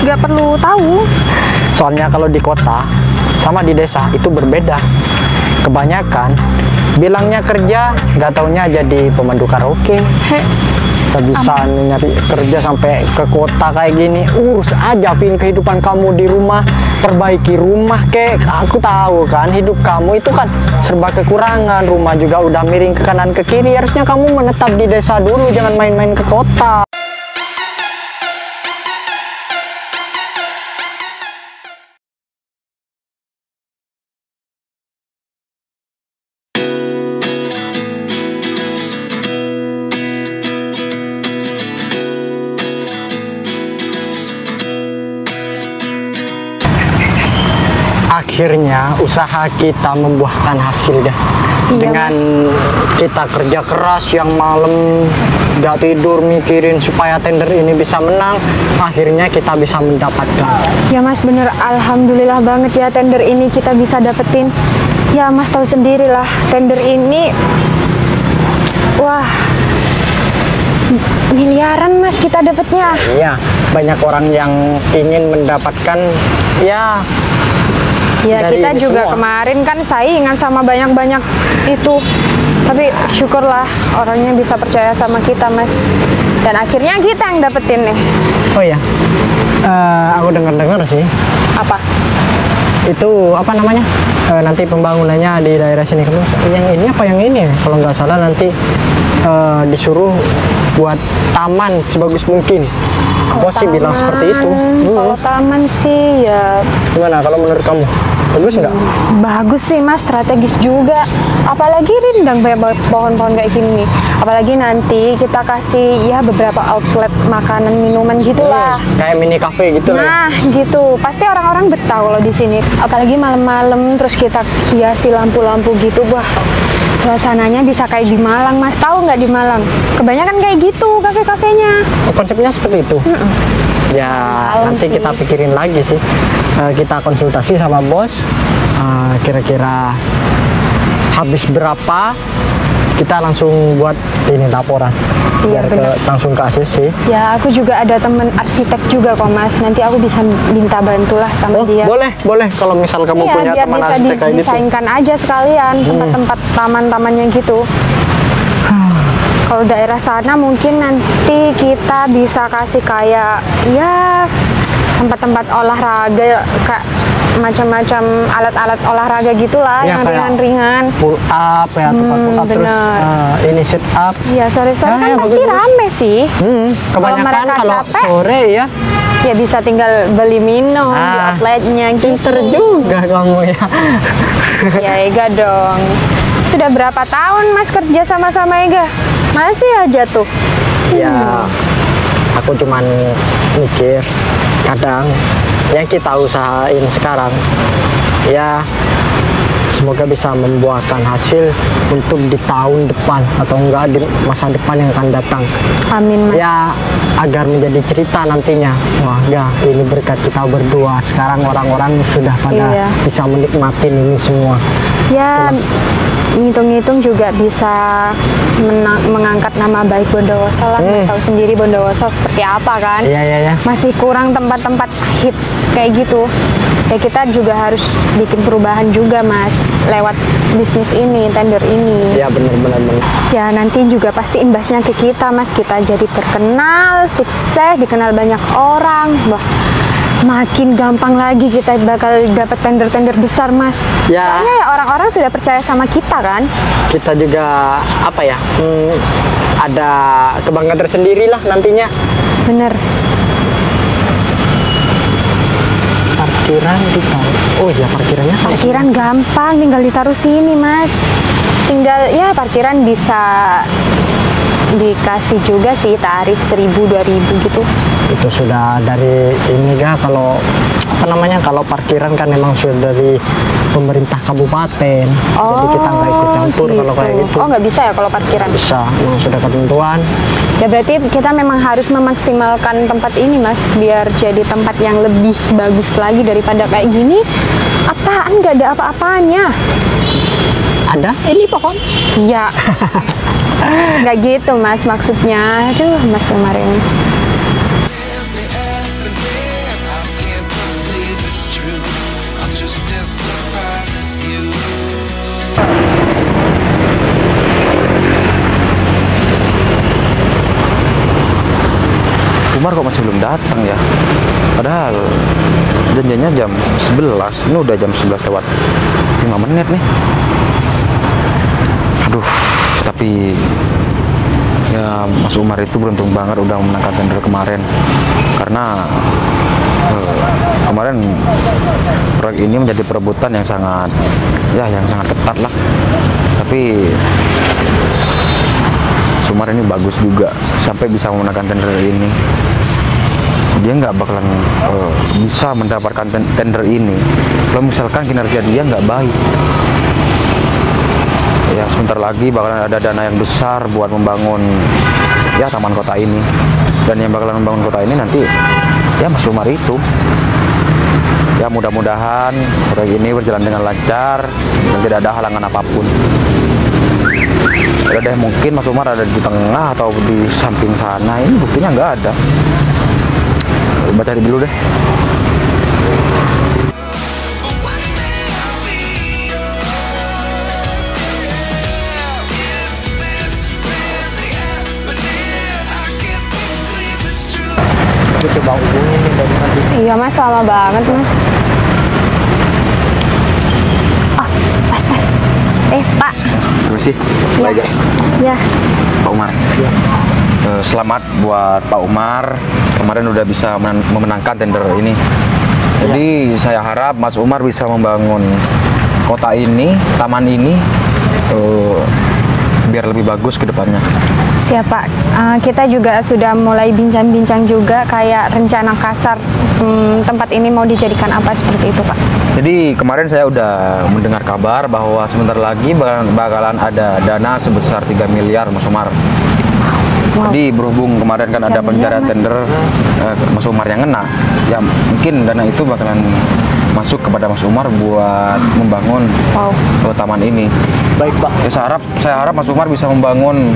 nggak perlu tahu. Soalnya kalau di kota sama di desa itu berbeda. Kebanyakan bilangnya kerja, nggak taunya jadi pemandu karaoke. Gak bisa nyari kerja sampai ke kota kayak gini. Urus aja Vin kehidupan kamu di rumah, perbaiki rumah kek. Aku tahu kan hidup kamu itu kan serba kekurangan, rumah juga udah miring ke kanan ke kiri. Harusnya kamu menetap di desa dulu, jangan main-main ke kota. Akhirnya usaha kita membuahkan hasil dah. Iya, Dengan kita kerja keras yang malam gak tidur mikirin supaya tender ini bisa menang, akhirnya kita bisa mendapatkan. Ya Mas, bener, alhamdulillah banget ya tender ini kita bisa dapetin. Ya Mas tahu sendiri lah, tender ini wah, miliaran Mas kita dapetnya. Iya, banyak orang yang ingin mendapatkan ya. Ya Dari kita ini juga semua. Kemarin kan saingan sama banyak-banyak itu. Tapi syukurlah orangnya bisa percaya sama kita Mas. Dan akhirnya kita yang dapetin nih. Oh ya, aku dengar-dengar sih. Apa? Itu apa namanya? Nanti pembangunannya di daerah sini kan. Yang ini apa yang ini? Kalau nggak salah nanti disuruh buat taman sebagus mungkin. Bos sih bilang seperti itu. Kalau taman sih ya Gimana kalau menurut kamu? Bagus nggak? bagus sih Mas, strategis juga. Apalagi rindang banyak banget pohon-pohon kayak gini nih. Apalagi nanti kita kasih ya beberapa outlet makanan minuman gitulah. Kayak mini cafe gitu lah. Nah, gitu. Pasti orang-orang betah kalau di sini. Apalagi malam-malam terus kita hiasi lampu-lampu gitu. Wah, suasananya bisa kayak di Malang, Mas. Tahu nggak di Malang? Kebanyakan kayak gitu kafe-kafenya. Oh, konsepnya seperti itu. Ya, Malam nanti sih. kita pikirin lagi sih. Kita konsultasi sama bos. Kira-kira habis berapa? Kita langsung buat ini laporan. Iya, Biar benar. langsung ke ACC. Ya, aku juga ada temen arsitek juga kok, Mas. Nanti aku bisa minta bantulah sama Oh, dia. boleh kalau misal kamu Iya, punya biar teman bisa arsitek kayak gitu. didesainkan aja sekalian tempat-tempat taman-tamannya gitu. Kalau daerah sana mungkin nanti kita bisa kasih kayak ya tempat-tempat olahraga, kayak macam-macam alat-alat olahraga gitulah Ya, yang kayak ringan-ringan. Pull up ya, tempat pull up terus bener. ini sit up. Ya sore-sore Ya, kan ya, pasti bagus. rame sih. Kebanyakan mereka kalau capek, sore ya. Ya bisa tinggal beli minum di outletnya gitu. Pinter juga kamu ya. Ya Ega dong. Sudah berapa tahun Mas kerja sama-sama Ega? Masih aja tuh. Ya, aku cuman mikir kadang yang kita usahain sekarang ya semoga bisa membuahkan hasil untuk di tahun depan atau enggak di masa depan yang akan datang. Amin Mas. Ya agar menjadi cerita nantinya. Wah ya ini berkat kita berdua. Sekarang orang-orang sudah pada Iya. bisa menikmati ini semua. Ya ngitung-ngitung juga bisa mengangkat nama baik Bondowoso lah. Mas tahu sendiri Bondowoso seperti apa kan? Iya iya ya. Masih kurang tempat-tempat hits kayak gitu. Ya kita juga harus bikin perubahan juga Mas lewat bisnis ini, tender ini. Ya benar. Ya nanti juga pasti imbasnya ke kita Mas. Kita jadi terkenal, sukses, dikenal banyak orang. Wah, makin gampang lagi kita bakal dapat tender-tender besar Mas. Ya. Soalnya ya orang-orang sudah percaya sama kita kan. Kita juga apa ya? Ada kebanggaan tersendiri lah nantinya. Bener. Parkiran ditaruh. Oh ya parkirannya kan. Parkiran gampang, tinggal ditaruh sini Mas. Tinggal ya parkiran bisa dikasih juga sih tarif 1.000-2.000 gitu. Itu sudah dari ini ga kalau apa namanya kalau parkiran kan memang sudah dari pemerintah kabupaten. Jadi kita nggak ikut campur kalau kayak gitu. Oh nggak bisa ya kalau parkiran? Bisa, memang sudah ketentuan. Ya berarti kita memang harus memaksimalkan tempat ini Mas biar jadi tempat yang lebih bagus lagi daripada kayak gini. Apaan nggak ada apa-apanya? Ada ini pohon. Iya. Nggak gitu Mas maksudnya. Aduh Mas Umar ini. Umar kok masih belum datang ya? Padahal janjinya jam 11. Ini udah jam 11 lewat 5 menit nih. Aduh, tapi ya Mas Umar itu beruntung banget udah memenangkan tender kemarin. Karena kemarin proyek ini menjadi perebutan yang sangat ketat lah. Tapi Mas Umar ini bagus juga sampai bisa memenangkan tender ini. Dia nggak bakalan bisa mendapatkan tender ini kalau misalkan kinerja dia nggak baik. Ya sebentar lagi bakalan ada dana yang besar buat membangun ya taman kota ini, dan yang bakalan membangun kota ini nanti ya Mas Umar itu. Ya mudah-mudahan proyek ini berjalan dengan lancar dan tidak ada halangan apapun. Ada deh, mungkin Mas Umar ada di tengah atau di samping sana, ini buktinya nggak ada. Coba cari dulu deh. Aku coba hubungin nih dari tadi. Iya Mas, lama banget Mas. Oh, Mas. Pak. Terima kasih. Ya. Baik ya. Ya. Pak Umar. Ya. Selamat buat Pak Umar, kemarin udah bisa memenangkan tender ini. Jadi saya harap Mas Umar bisa membangun kota ini, taman ini biar lebih bagus ke depannya. Siap Pak. Kita juga sudah mulai bincang-bincang juga kayak rencana kasar tempat ini mau dijadikan apa seperti itu Pak. Jadi kemarin saya udah mendengar kabar bahwa sebentar lagi bakalan ada dana sebesar 3 miliar Mas Umar. Wow. Jadi berhubung kemarin kan ada pencarian tender Mas Umar yang kena, ya mungkin dana itu bakalan masuk kepada Mas Umar buat membangun taman ini. Baik Pak. Ya, saya harap Mas Umar bisa membangun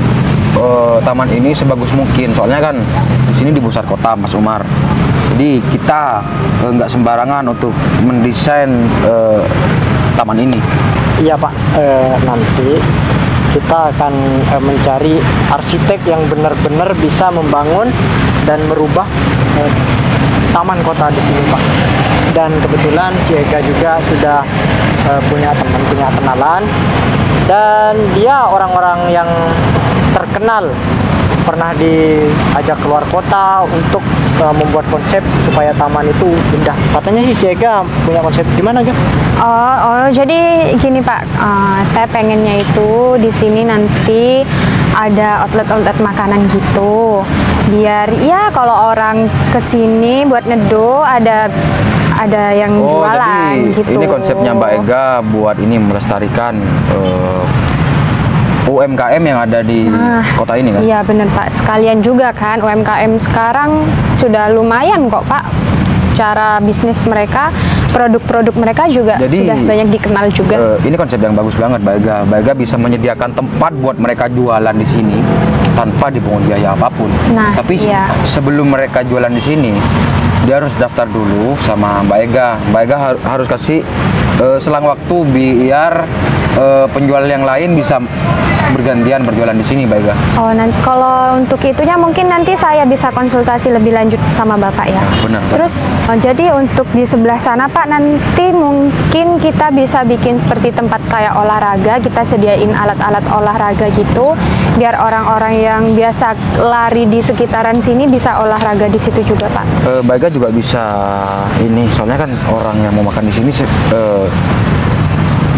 taman ini sebagus mungkin. Soalnya kan di sini di pusat kota Mas Umar. Jadi kita nggak sembarangan untuk mendesain taman ini. Iya Pak. Nanti kita akan mencari arsitek yang benar-benar bisa membangun dan merubah taman kota di sini Pak. Dan kebetulan si Ega juga sudah punya teman, punya kenalan, dan dia orang-orang yang terkenal, pernah diajak keluar kota untuk membuat konsep supaya taman itu indah. Katanya si Ega punya konsep gimana Ga? Oh, jadi gini Pak, saya pengennya itu di sini nanti ada outlet makanan gitu, biar ya kalau orang kesini buat neduh ada yang jualan jadi gitu. Ini konsepnya Mbak Ega buat ini melestarikan UMKM yang ada di kota ini kan? Iya bener Pak, sekalian juga kan UMKM sekarang sudah lumayan kok Pak. Cara bisnis mereka, produk-produk mereka juga sudah banyak dikenal juga. Ini konsep yang bagus banget Mbak Ega. Mbak Ega bisa menyediakan tempat buat mereka jualan di sini tanpa dipungut biaya apapun. Nah, tapi sebelum mereka jualan di sini, dia harus daftar dulu sama Mbak Ega. Mbak Ega harus kasih selang waktu biar penjual yang lain bisa bergantian berjualan di sini, Mbak Ega. Oh, nanti kalau untuk itunya mungkin nanti saya bisa konsultasi lebih lanjut sama Bapak ya. Benar. Terus jadi untuk di sebelah sana Pak, nanti mungkin kita bisa bikin seperti tempat kayak olahraga, kita sediain alat-alat olahraga gitu, biar orang-orang yang biasa lari di sekitaran sini bisa olahraga di situ juga Pak. Mbak Ega juga bisa ini, soalnya kan orang yang mau makan di sini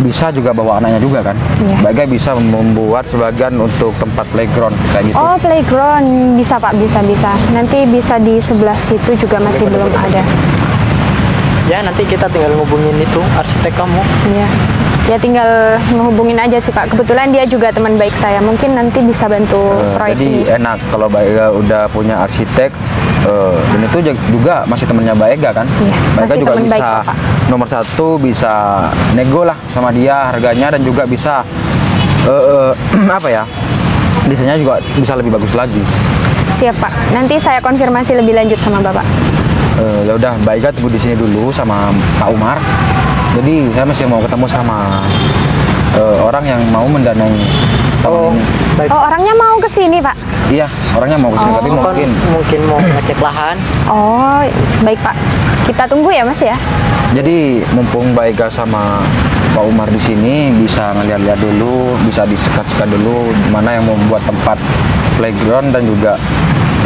bisa juga bawa anaknya juga kan. Mbak Ega bisa membuat sebagian untuk tempat playground kayak gitu. Oh, playground bisa Pak, bisa. Nanti bisa di sebelah situ juga masih belum ada. Ya nanti kita tinggal ngubungin itu arsitek kamu. Iya. Ya tinggal ngehubungin aja sih Pak. Kebetulan dia juga teman baik saya. Mungkin nanti bisa bantu proyek jadi ini. enak kalau Mbak Ega udah punya arsitek. Dan itu juga masih temennya Mbak Ega kan. Iya, Mbak Ega juga bisa baik, nomor satu, bisa nego lah sama dia harganya, dan juga bisa apa ya, desainnya juga bisa lebih bagus lagi. Siap Pak. Nanti saya konfirmasi lebih lanjut sama Bapak. Ya udah, Mbak Ega tunggu di sini dulu sama Pak Umar. Jadi saya masih mau ketemu sama orang yang mau mendanai taman ini. Baik. Oh, orangnya mau ke sini Pak? Iya, orangnya mau kesini tapi Mungkin mau ngecek lahan. Oh, baik Pak. Kita tunggu ya Mas ya. Jadi mumpung Mbak Ega sama Pak Umar di sini bisa ngeliat-liat dulu, bisa disekat-sekat dulu mana yang membuat tempat playground dan juga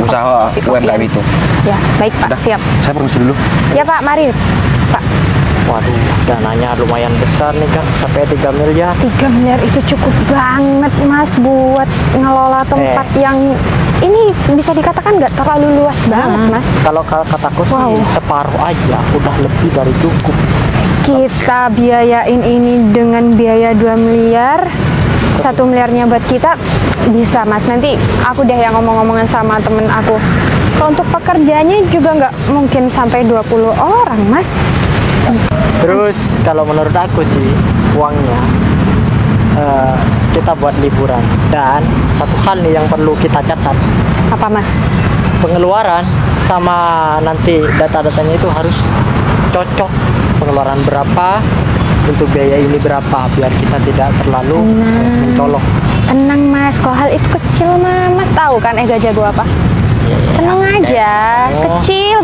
usaha UMKM itu. Ya, baik Pak, Udah, siap. Saya permisi dulu. Ya Pak, mari Pak. Waduh, dananya lumayan besar nih kan, sampai 3 miliar. 3 miliar itu cukup banget Mas buat ngelola tempat yang ini bisa dikatakan nggak terlalu luas banget Mas. Kalau kataku sih Wow. separuh aja udah lebih dari cukup. Kita biayain ini dengan biaya 2 miliar. 1 miliarnya buat kita bisa Mas. Nanti aku deh yang ngomong-ngomongan sama temen aku. Kalau untuk pekerjaannya juga nggak mungkin sampai 20 orang Mas. Terus kalau menurut aku sih uangnya kita buat liburan. Dan satu hal nih yang perlu kita catat, Apa Mas? pengeluaran sama nanti data-datanya itu harus cocok. Pengeluaran berapa untuk biaya ini berapa biar kita tidak terlalu mencolok. Tenang Mas, kalau hal itu kecil mah Mas tahu kan Ega jago apa? Tenang aja, kecil.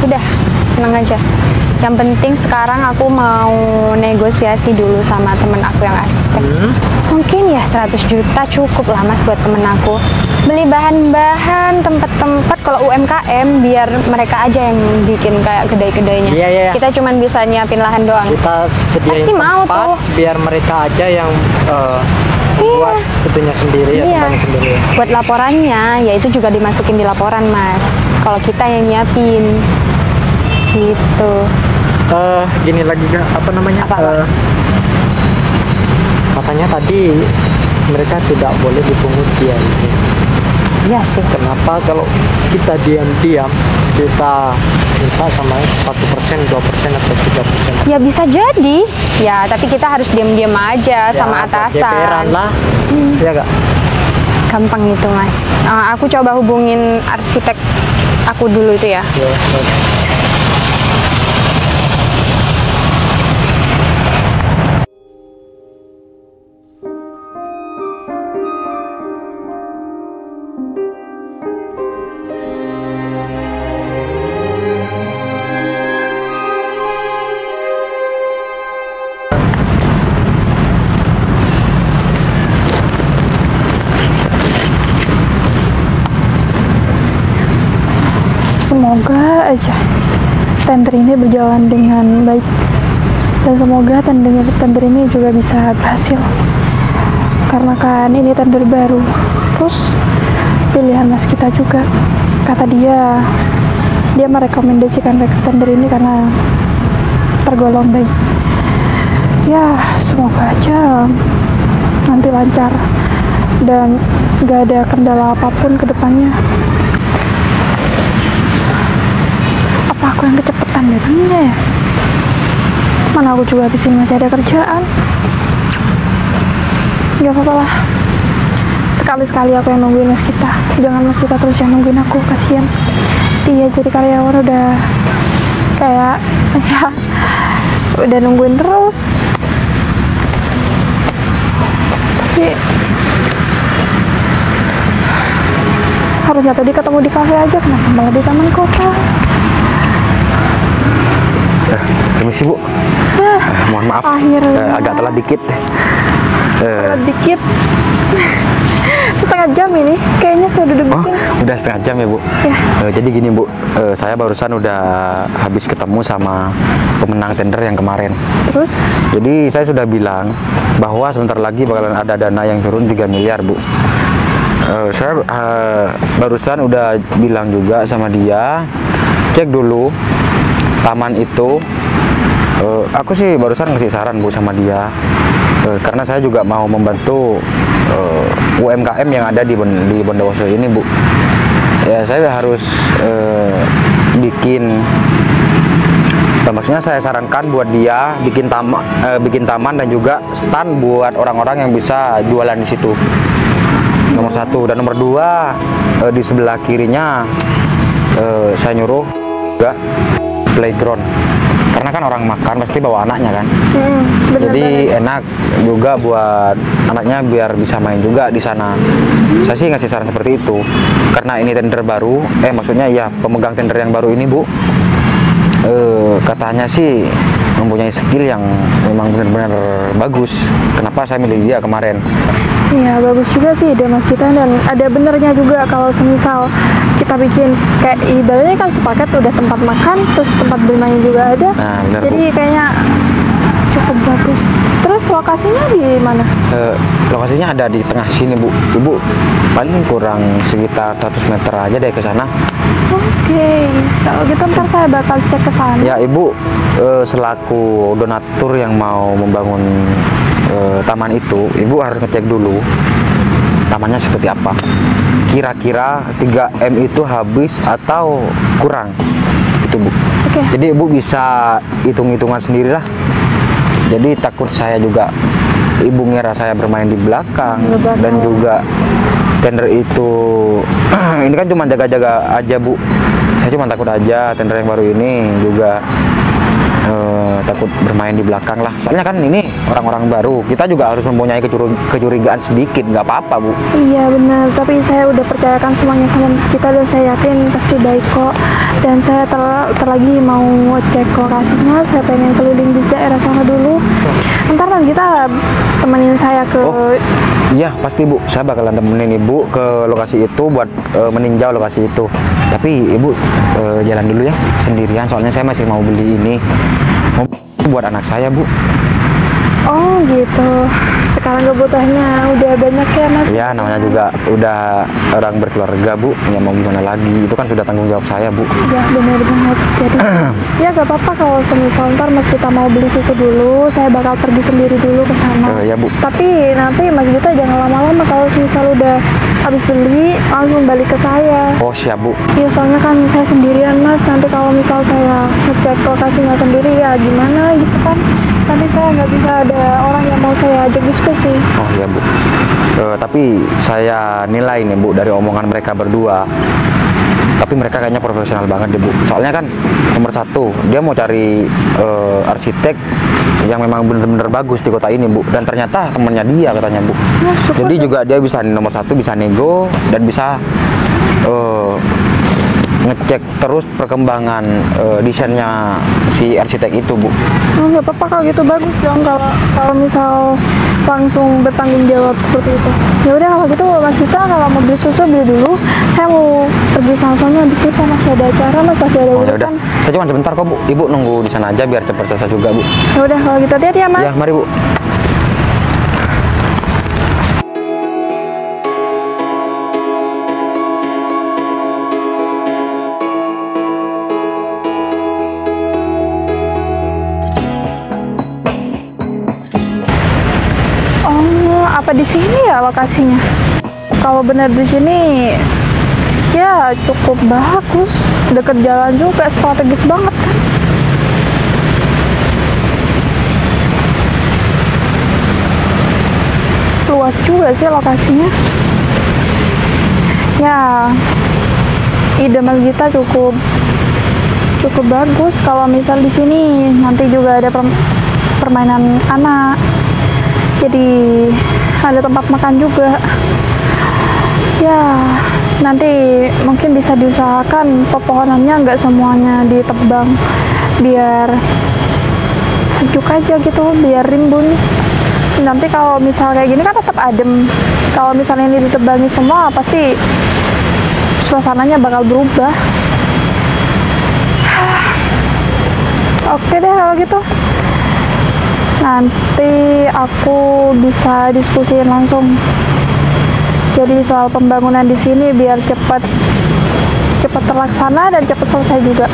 Udah, tenang aja. Yang penting sekarang aku mau negosiasi dulu sama temen aku yang arsitek. Mungkin ya 100 juta cukup lah Mas buat temen aku. Beli bahan-bahan, tempat-tempat kalau UMKM biar mereka aja yang bikin kayak kedai-kedainya. Iya. Kita cuman bisa nyiapin lahan doang. Kita sediain Pasti mau tempat tuh. biar mereka aja yang buat itunya sendiri ya, Iya. tempatnya sendiri. Buat laporannya, ya itu juga dimasukin di laporan Mas. Kalau kita yang nyiapin, gitu. Gini lagi Kak, apa namanya? Apa? Katanya tadi mereka tidak boleh dipungut biaya. Iya sih. Kenapa kalau kita diam-diam kita minta sama 1%, 2% atau 3%? Ya bisa jadi. Ya, tapi kita harus diam-diam aja sama buat atasan. GPR-an lah. Ya Kak. Gampang itu Mas. Aku coba hubungin arsitek aku dulu itu ya. Ya, Semoga aja tender ini berjalan dengan baik dan semoga tender ini juga bisa berhasil karena kan ini tender baru, terus pilihan mas kita juga. Kata dia merekomendasikan tender ini karena tergolong baik. Ya semoga aja nanti lancar dan gak ada kendala apapun ke depannya. Apa aku yang kecepatan datangnya ya? Mana aku juga habis ini masih ada kerjaan. Gak apa-apa lah. Sekali-sekali aku yang nungguin mas kita. Jangan mas kita terus yang nungguin aku, kasihan. Dia jadi karyawan udah kayak ya udah nungguin terus. Tapi harusnya tadi ketemu di kafe aja, kenapa malah di taman kota? Permisi Bu. Mohon maaf. Akhirnya. Agak telat dikit. Telat dikit. Setengah jam ini, kayaknya saya duduk di Oh, sini. udah setengah jam ya Bu. Ya. Jadi gini Bu, saya barusan udah habis ketemu sama pemenang tender yang kemarin. Terus? Jadi saya sudah bilang bahwa sebentar lagi bakalan ada dana yang turun 3 miliar Bu. Saya barusan udah bilang juga sama dia, cek dulu taman itu. Aku sih barusan ngasih saran Bu sama dia, karena saya juga mau membantu UMKM yang ada di Bondowoso ini Bu. Ya saya harus bikin, maksudnya saya sarankan buat dia bikin taman dan juga stand buat orang-orang yang bisa jualan di situ. Nomor 1 dan nomor 2 di sebelah kirinya saya nyuruh juga playground. Karena kan orang makan pasti bawa anaknya kan. Jadi enak juga buat anaknya biar bisa main juga di sana. Saya sih ngasih saran seperti itu. Karena ini tender baru, maksudnya ya pemegang tender yang baru ini Bu, katanya sih mempunyai skill yang memang benar-benar bagus. Kenapa saya milih dia kemarin? Iya, bagus juga sih ide Mas Gita, dan ada benernya juga kalau semisal kita bikin kayak ibaratnya kan sepaket udah tempat makan terus tempat bermain juga ada. Nah, benar, jadi Bu. kayaknya cukup bagus. Terus lokasinya di mana? Lokasinya ada di tengah sini Bu. Ibu paling kurang sekitar 100 meter aja deh ke sana. Oke, kalau gitu ntar saya bakal cek ke sana. Ya Ibu, selaku donatur yang mau membangun taman itu, Ibu harus ngecek dulu tamannya seperti apa. Kira-kira 3M itu habis atau kurang, itu Bu. Oke. Jadi Ibu bisa hitung-hitungan sendiri lah. Jadi takut saya juga Ibu ngira saya bermain di belakang, dan juga tender itu ini kan cuma jaga-jaga aja Bu. Saya cuma takut aja tender yang baru ini juga takut bermain di belakang lah. Soalnya kan ini orang-orang baru, kita juga harus mempunyai kecurigaan sedikit, nggak apa-apa Bu. Iya benar, tapi saya udah percayakan semuanya sama Mas Gita dan saya yakin pasti baik kok. Dan saya terlagi mau ngecek lokasinya, saya pengen keliling di daerah sana dulu. Ntar Mas Gita temenin saya ke... Iya pasti Bu, saya bakalan temenin Ibu ke lokasi itu buat meninjau lokasi itu. Tapi Ibu jalan dulu ya sendirian, soalnya saya masih mau beli ini buat anak saya Bu. Oh gitu, sekarang kebutuhannya udah banyak ya Mas? Iya, namanya juga udah orang berkeluarga Bu, ya mau gimana lagi, itu kan sudah tanggung jawab saya Bu. Ya benar banget, jadi ya gak apa-apa kalau semisal ntar Mas Gita mau beli susu dulu, saya bakal pergi sendiri dulu ke sana. Ya Bu. Tapi nanti Mas Gita jangan lama-lama, kalau semisal udah habis beli langsung balik ke saya. Oh siap Bu. Iya soalnya kan saya sendirian Mas, nanti kalau misal saya ngecek lokasinya sendiri ya gimana gitu kan. Nanti saya nggak bisa ada orang yang mau saya ajak diskusi. Oh ya Bu. Tapi saya nilai nih Bu dari omongan mereka berdua. Tapi mereka kayaknya profesional banget deh Bu. Soalnya kan nomor satu dia mau cari arsitek yang memang bener-bener bagus di kota ini Bu. Dan ternyata temennya dia katanya Bu. Ya, Jadi juga dia bisa nomor satu bisa nego dan bisa ngecek terus perkembangan desainnya si arsitek itu Bu. Oh, nggak apa-apa kalau gitu, bagus dong kalau misal langsung bertanggung jawab seperti itu. Ya udah kalau gitu Mas Gita kalau mau beli susu beli dulu. Saya mau pergi sama-sama, habis itu masih ada acara Mas, masih ada Oh ya urusan. udah, saya cuma sebentar kok Bu. Ibu nunggu di sana aja biar cepat selesai juga Bu. Ya udah kalau gitu hati-hati ya Mas. Ya mari Bu. Apa di sini ya lokasinya? Kalau benar di sini ya cukup bagus, deket jalan juga, strategis banget kan. Luas juga sih lokasinya. Ya, ide Mas Gita cukup bagus. Kalau misal di sini nanti juga ada permainan anak. Jadi ada tempat makan juga. Ya, nanti mungkin bisa diusahakan pepohonannya nggak semuanya ditebang, biar sejuk aja gitu, biar rimbun. Nanti kalau misal kayak gini kan tetap adem. Kalau misalnya ini ditebangi semua, pasti suasananya bakal berubah. Oke deh kalau gitu. Nanti aku bisa diskusiin langsung. Jadi soal pembangunan di sini biar cepat terlaksana dan cepat selesai juga.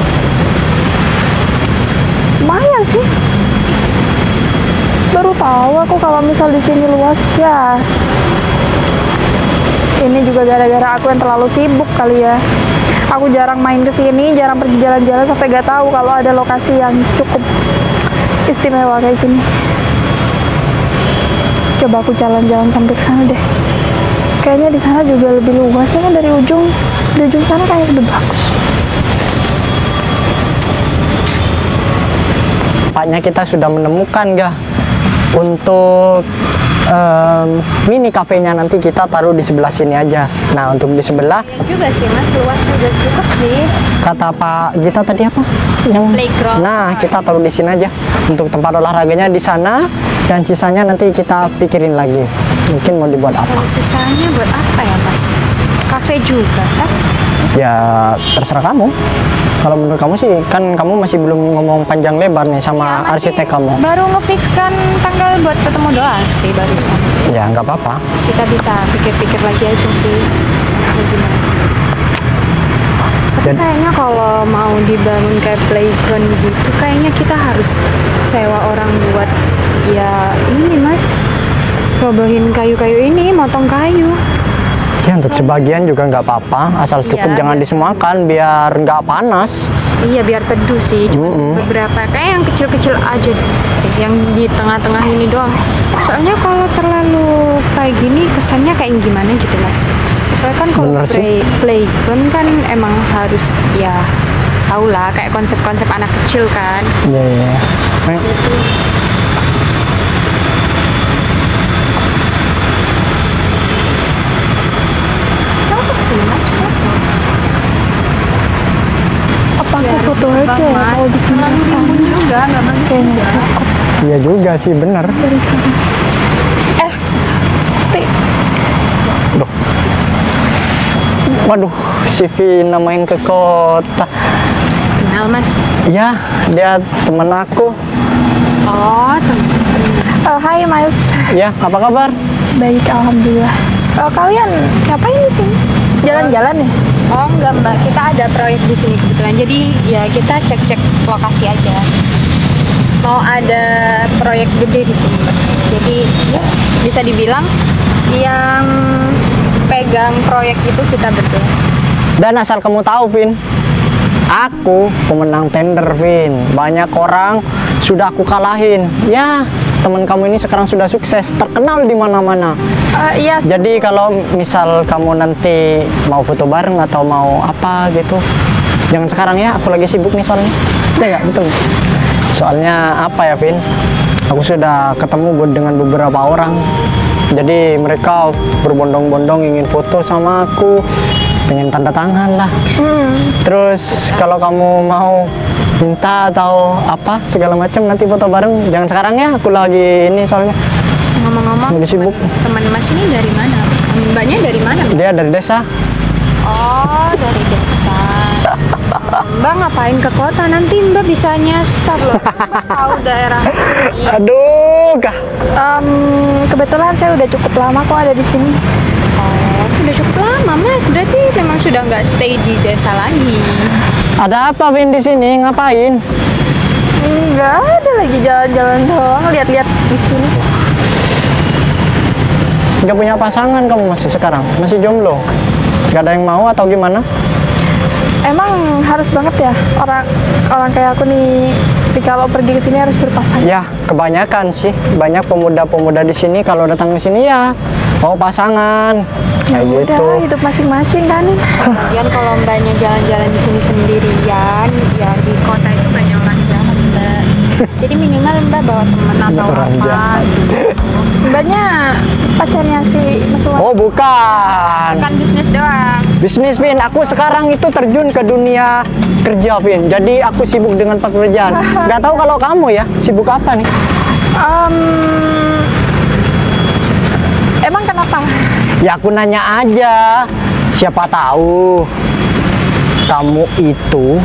Lumayan sih. Baru tahu aku kalau misal di sini luas ya. Ini juga gara-gara aku yang terlalu sibuk kali ya. Aku jarang main ke sini, jarang pergi jalan-jalan sampai gak tahu kalau ada lokasi yang cukup istimewa kayak gini. Coba aku jalan-jalan sampai ke sana deh. Kayaknya di sana juga lebih luas ya, dari ujung sana kayak lebih bagus. setidaknya kita sudah menemukan gak untuk mini kafenya, nanti kita taruh di sebelah sini aja. Nah, untuk di sebelah Iya juga sih mas, luas juga cukup sih. kata Pak Gita tadi apa? Yang Playground. Nah, kita taruh di sini aja. Untuk tempat olahraganya di sana, dan sisanya nanti kita pikirin lagi. Mungkin mau dibuat apa? Kalau sisanya buat apa ya mas? Kafe juga kan? Ya terserah kamu. Kalau menurut kamu sih, kan kamu masih belum ngomong panjang lebar nih sama Ya, masih arsitek kamu. Baru ngefixkan tanggal buat ketemu doang sih barusan. Ya nggak apa-apa. Kita bisa pikir-pikir lagi aja sih. Gimana? Tapi Jadi- kayaknya kalau mau dibangun kayak playground gitu, kayaknya kita harus sewa orang buat ya ini mas, robohin kayu-kayu ini, motong kayu. Ya untuk sebagian juga nggak apa-apa, asal cukup Iya, jangan biar- disemuakan biar nggak panas. Iya biar teduh sih. Cuma beberapa kayak yang kecil-kecil aja sih, yang di tengah-tengah ini doang. Soalnya kalau terlalu kayak gini kesannya kayak gimana gitu mas. Soalnya kan kalau Bener sih. playground kan emang harus ya tau lah kayak konsep-konsep anak kecil kan. Iya, iya. Ayo. Cocok sih mas. Cocok. Apa aku foto aja ya kalau di sini Terlalu sama rimbun juga, nggak bagus kayaknya juga. cukup Iya juga sih, bener. dari sini. Duh. Waduh, si Vina main ke kota. Kenal mas. Ya, dia teman aku. Oh temen. Oh, hai Mas. Ya, apa kabar? Baik, alhamdulillah. Oh, kalian ngapain di sini? Jalan-jalan ya? Oh enggak mbak, kita ada proyek di sini kebetulan. Jadi ya kita cek-cek lokasi aja. Mau ada proyek gede di sini mbak. Jadi ya bisa dibilang yang pegang proyek itu kita berdua. Dan asal kamu tahu, Vin, aku pemenang tender, Vin. Banyak orang sudah aku kalahin. Ya, teman kamu ini sekarang sudah sukses, terkenal di mana-mana. Iya. Jadi kalau misal kamu nanti mau foto bareng atau mau apa gitu, jangan sekarang ya, aku lagi sibuk nih soalnya. Ya nggak, betul. Soalnya apa ya, Vin? Aku sudah ketemu dengan beberapa orang. Jadi mereka berbondong-bondong ingin foto sama aku, pengen tanda tangan lah. Terus kalau kamu mau minta atau apa segala macam nanti foto bareng, jangan sekarang ya, aku lagi ini soalnya. Ngomong-ngomong, Lagi sibuk. teman mas ini dari mana? Mbaknya dari mana? Mbak? Dia dari desa. Oh dari desa. Mbak ngapain ke kota? Nanti mbak bisa nyasar loh. Mbak tahu daerah ini. Aduh, kah. Kebetulan saya udah cukup lama kok ada di sini. Oh, sudah cukup lama mas. Berarti memang sudah nggak stay di desa lagi. Ada apa, Vin, di sini? Ngapain? Enggak ada lagi jalan-jalan doang, lihat-lihat di sini. Nggak punya pasangan kamu masih sekarang? Masih jomblo? Nggak ada yang mau atau gimana? Emang harus banget ya orang kayak aku nih kalau pergi ke sini harus berpasangan. Ya, kebanyakan sih. Banyak pemuda-pemuda di sini kalau datang ke sini ya mau pasangan. Kayak gitu. Udah hidup masing-masing kan. Kemudian kalau mbaknya jalan-jalan di sini sendirian, ya di kota itu banyak orang jahat mbak. Jadi minimal mbak bawa teman atau orang apa jahat. gitu. Mbaknya pacarnya si Mas Umar. Oh, bukan. Bukan bisnis doang. Bisnis, Vin. Aku sekarang itu terjun ke dunia kerja, Vin. Jadi aku sibuk dengan pekerjaan. Nggak tahu kalau kamu ya, sibuk apa nih? Emang kenapa? Ya aku nanya aja. Siapa tahu kamu itu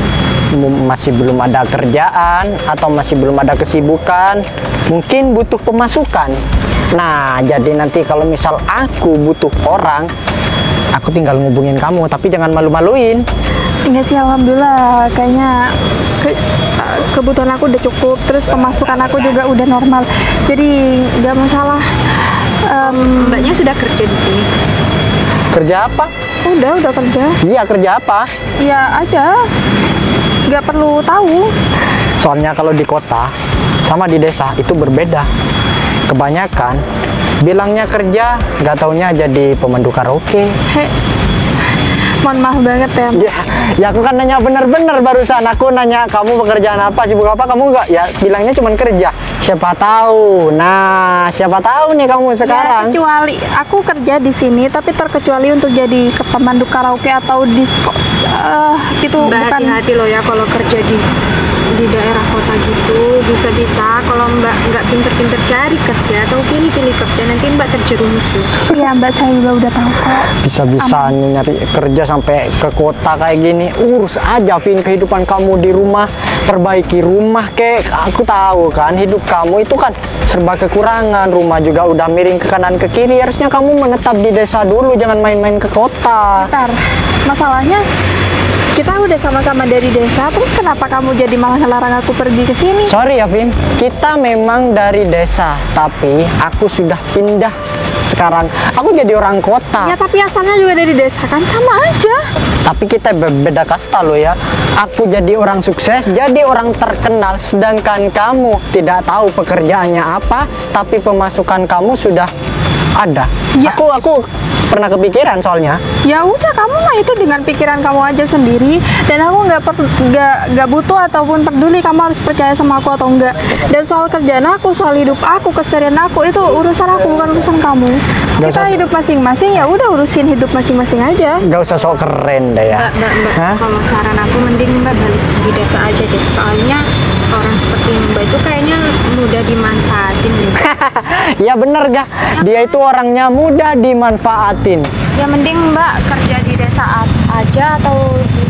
masih belum ada kerjaan atau masih belum ada kesibukan, mungkin butuh pemasukan. Nah, jadi nanti kalau misal aku butuh orang, aku tinggal ngubungin kamu, tapi jangan malu-maluin. Enggak sih, alhamdulillah. Kayaknya kebutuhan aku udah cukup, terus pemasukan aku juga udah normal. Jadi nggak masalah. Mbaknya sudah kerja di sini. Kerja apa? Udah kerja. Iya, kerja apa? Iya aja. Nggak perlu tahu. Soalnya kalau di kota sama di desa itu berbeda. Kebanyakan bilangnya kerja, nggak taunya jadi pemandu karaoke. Mohon maaf banget ya. Ya aku kan nanya bener-bener barusan. Aku nanya kamu pekerjaan apa, sibuk apa, kamu nggak ya bilangnya cuma kerja. Siapa tahu. Nah, siapa tahu nih kamu sekarang. Ya, kecuali aku kerja di sini, tapi terkecuali untuk jadi pemandu karaoke atau disco. Itu Mbak, bukan. hati-hati loh ya kalau kerja di daerah kota gitu. Bisa-bisa kalau Mbak nggak pinter-pinter cari kerja atau pilih-pilih kerja, nanti Mbak terjerumus loh. Iya Mbak, saya juga udah tahu kok. Bisa-bisanya nyari kerja sampai ke kota kayak gini. Urus aja Vin kehidupan kamu di rumah, perbaiki rumah kek. Aku tahu kan hidup kamu itu kan serba kekurangan, rumah juga udah miring ke kanan ke kiri. Harusnya kamu menetap di desa dulu, jangan main-main ke kota. Bentar, masalahnya kita udah sama-sama dari desa, terus kenapa kamu jadi malah ngelarang aku pergi ke sini? Sorry ya Vin, kita memang dari desa, tapi aku sudah pindah sekarang. Aku jadi orang kota. Ya tapi asalnya juga dari desa kan, sama aja. Tapi kita beda kasta loh ya. Aku jadi orang sukses, jadi orang terkenal, sedangkan kamu tidak tahu pekerjaannya apa, tapi pemasukan kamu sudah ada. Ya. Aku pernah kepikiran soalnya. Ya udah, kamu mah itu dengan pikiran kamu aja sendiri, dan aku nggak butuh ataupun peduli kamu harus percaya sama aku atau enggak. Dan soal kerjaan aku, soal hidup aku, keseharian aku, itu urusan aku, bukan urusan kamu. Kita hidup masing-masing, ya udah urusin hidup masing-masing aja. Gak usah sok keren deh ya. Mbak, Hah? kalau saran aku mending Mbak balik di desa aja deh. Soalnya orang seperti Mbak itu kayaknya mudah dimanfaatin deh. Ya bener gak? Dia itu orangnya mudah dimanfaatin. Ya mending Mbak kerja di desa aja atau di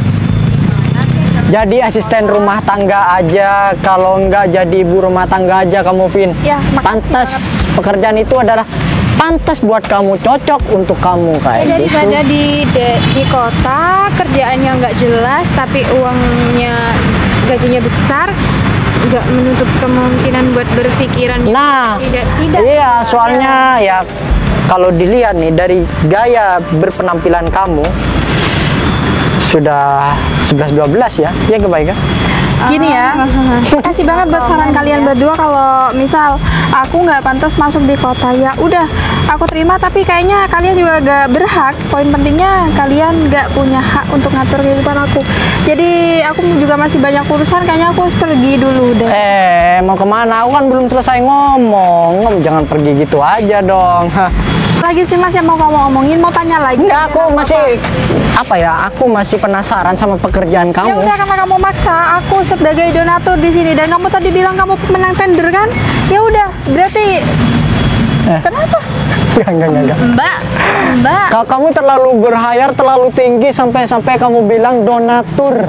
mana kek, jangan- Jadi asisten rumah tangga aja, kalau enggak jadi ibu rumah tangga aja kamu Vin. Ya, makasih Pantas banget. pekerjaan itu adalah pantas buat kamu, cocok untuk kamu kayak gitu. Daripada di kota kerjaannya nggak jelas tapi uangnya gajinya besar, nggak menutup kemungkinan buat berpikiran yang Nah, tidak iya soalnya ya kalau dilihat nih dari gaya berpenampilan kamu sudah 11-12 ya, ya kebaikan. Gini ya, makasih banget buat saran kalian berdua. Kalau misal aku nggak pantas masuk di kota, ya udah aku terima. Tapi kayaknya kalian juga gak berhak. Poin pentingnya kalian nggak punya hak untuk ngatur kehidupan aku. Jadi aku juga masih banyak urusan. Kayaknya aku harus pergi dulu deh. Mau kemana? Aku kan belum selesai ngomong. Jangan pergi gitu aja dong. Lagi sih Mas yang mau kamu omongin, mau tanya lagi. Enggak, aku masih apa ya? Aku masih penasaran sama pekerjaan Ya kamu. udah, karena kamu maksa aku sebagai donatur di sini, dan kamu tadi bilang kamu pemenang tender kan? Ya udah, berarti kenapa? Enggak. Mbak Kamu terlalu berhayal, terlalu tinggi sampai kamu bilang donatur.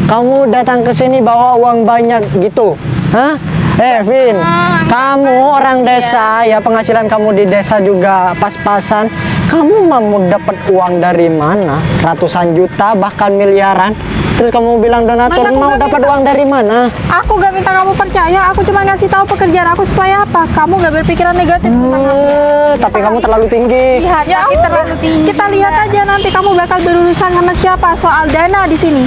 Kamu datang ke sini bawa uang banyak gitu. Hah? Vin, kamu orang desa ya, penghasilan kamu di desa juga pas-pasan. Kamu mau dapat uang dari mana? Ratusan juta bahkan miliaran. Terus kamu bilang donatur, Mas, aku mau gak dapat minta. uang dari mana? Aku gak minta kamu percaya, aku cuma ngasih tahu pekerjaan aku supaya apa? Kamu gak berpikiran negatif tentang aku. Tapi kamu terlalu tinggi. Lihat, ya Tapi udah. terlalu tinggi, Kita lihat Mbak. aja nanti kamu bakal berurusan sama siapa soal dana di sini.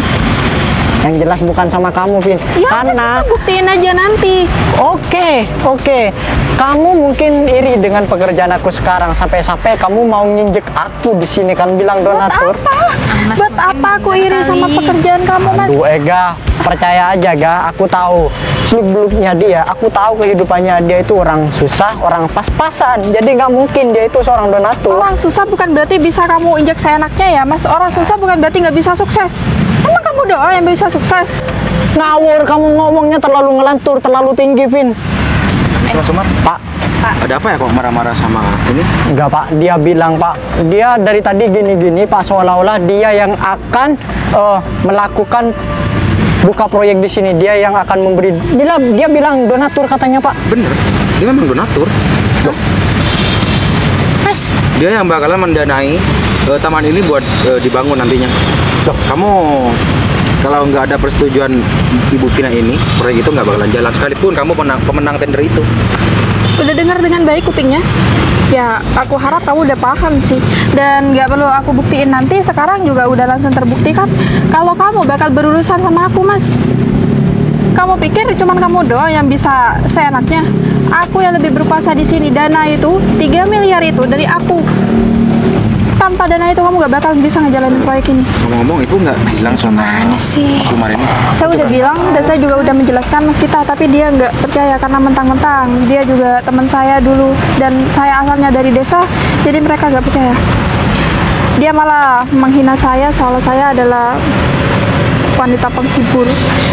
Yang jelas bukan sama kamu, Vin. Ya, Karena kita buktiin aja nanti. Oke. Kamu mungkin iri dengan pekerjaan aku sekarang, sampai kamu mau nginjek aku di sini kan bilang donatur. Mas, Buat mungkin apa aku mudah iri sama kali. pekerjaan kamu, Mas? Aduh, Ega, percaya aja, Ga. Aku tahu seluk-beluknya dia. Aku tahu kehidupannya dia itu orang susah, orang pas-pasan. Jadi nggak mungkin dia itu seorang donatur. Orang susah bukan berarti bisa kamu injak seenaknya ya, Mas. Orang susah bukan berarti nggak bisa sukses. Emang kamu doang yang bisa sukses? Ngawur, kamu ngomongnya terlalu ngelantur, terlalu tinggi, Vin. Mas Umar, Pak, ada apa ya kok marah-marah sama ini? enggak Pak, dia bilang Pak, dia dari tadi gini-gini Pak, seolah-olah dia yang akan melakukan buka proyek di sini, dia yang akan memberi. Dia bilang donatur katanya Pak. Bener, dia memang donatur. Loh, Mas, dia yang bakalan mendanai taman ini buat dibangun nantinya. Loh, kamu kalau nggak ada persetujuan Ibu Vina ini, proyek itu nggak bakalan jalan. Sekalipun kamu pemenang tender itu. Udah dengar dengan baik kupingnya? Ya, aku harap kamu udah paham sih. Dan nggak perlu aku buktiin nanti, sekarang juga udah langsung terbuktikan kalau kamu bakal berurusan sama aku, Mas. Kamu pikir cuman kamu doang yang bisa seenaknya? Aku yang lebih berkuasa di sini. Dana itu, 3 miliar itu dari aku. tanpa dana itu kamu gak bakal bisa ngejalanin proyek ini. Ngomong-ngomong itu nggak bilang sama Gimana sih? Mas Umar ini? Saya udah bilang dan saya juga udah menjelaskan Mas Gita, tapi dia nggak percaya karena mentang-mentang dia juga teman saya dulu dan saya asalnya dari desa, jadi mereka nggak percaya. Dia malah menghina saya soal saya adalah wanita penghibur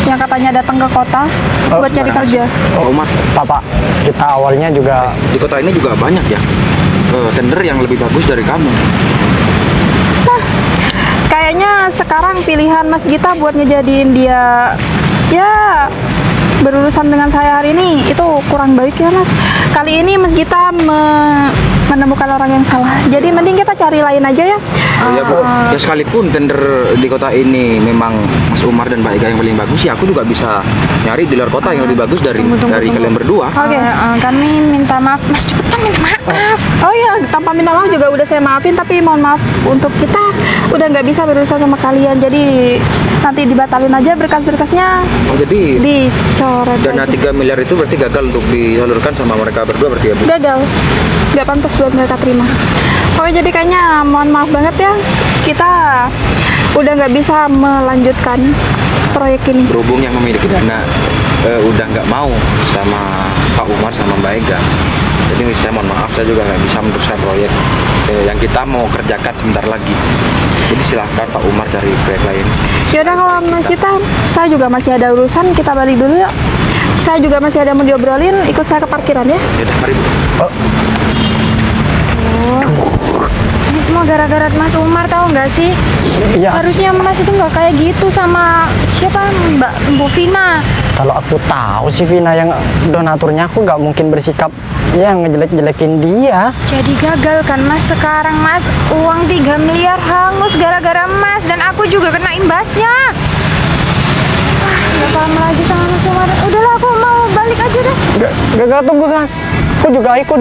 yang katanya datang ke kota buat cari kerja. Pak Umar, Pak, kita awalnya juga di kota ini juga banyak ya tender yang lebih bagus dari kamu. Kayaknya sekarang pilihan Mas Gita buat ngejadiin dia ya berurusan dengan saya hari ini itu kurang baik ya Mas. Kali ini Mas Gita menemukan orang yang salah. Jadi mending kita cari lain aja ya. Ya Bu, ya sekalipun tender di kota ini memang Mas Umar dan Mbak Ega yang paling bagus, ya aku juga bisa nyari di luar kota yang lebih bagus dari kalian berdua. Oke. Kami minta maaf, Mas, cepetan minta maaf. Oh iya, tanpa minta maaf juga udah saya maafin, tapi mohon maaf untuk kita udah nggak bisa berurusan sama kalian. Jadi nanti dibatalin aja berkas-berkasnya, Oh, jadi dicoret. dana aja. 3 miliar itu berarti gagal untuk disalurkan sama mereka berdua berarti ya Bu? Gagal, nggak pantas buat mereka terima. Oke, jadi kayaknya mohon maaf banget ya, kita udah nggak bisa melanjutkan proyek ini. Berhubung yang memiliki dana udah nggak mau sama Pak Umar sama Mbak Ega, jadi saya mohon maaf, saya juga nggak bisa meneruskan proyek yang kita mau kerjakan sebentar lagi. Jadi silahkan Pak Umar cari proyek lain. Yaudah kalau Mas Gita, saya juga masih ada urusan, kita balik dulu ya. Saya juga masih ada mau diobrolin, ikut saya ke parkiran ya. Yaudah, mari Bu. Ini semua gara-gara Mas Umar, tahu nggak sih? Iya. Seharusnya Mas itu nggak kayak gitu sama siapa, Bu Vina. kalau aku tahu si Vina yang donaturnya, aku nggak mungkin bersikap yang ngejelek-jelekin dia. Jadi gagal kan Mas sekarang, Mas. Uang 3 miliar hangus gara-gara Mas, dan aku juga kena imbasnya. Nggak paham lagi sama Mas Umar. Udahlah, aku mau balik aja deh. Gak tunggu kan. Aku juga ikut.